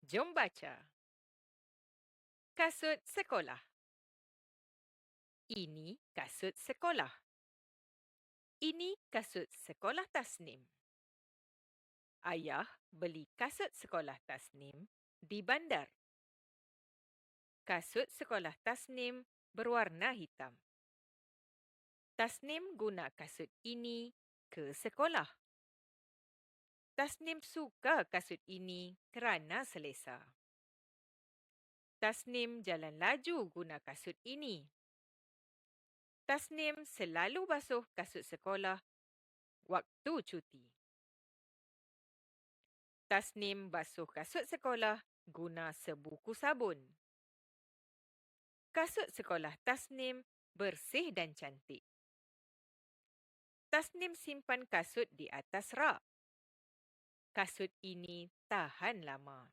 Jom baca. Kasut sekolah. Ini kasut sekolah. Ini kasut sekolah Tasnim. Ayah beli kasut sekolah Tasnim di bandar. Kasut sekolah Tasnim berwarna hitam. Tasnim guna kasut ini ke sekolah. Tasnim suka kasut ini kerana selesa. Tasnim jalan laju guna kasut ini. Tasnim selalu basuh kasut sekolah waktu cuti. Tasnim basuh kasut sekolah guna sebuku sabun. Kasut sekolah Tasnim bersih dan cantik. Tasnim simpan kasut di atas rak. Kasut ini tahan lama.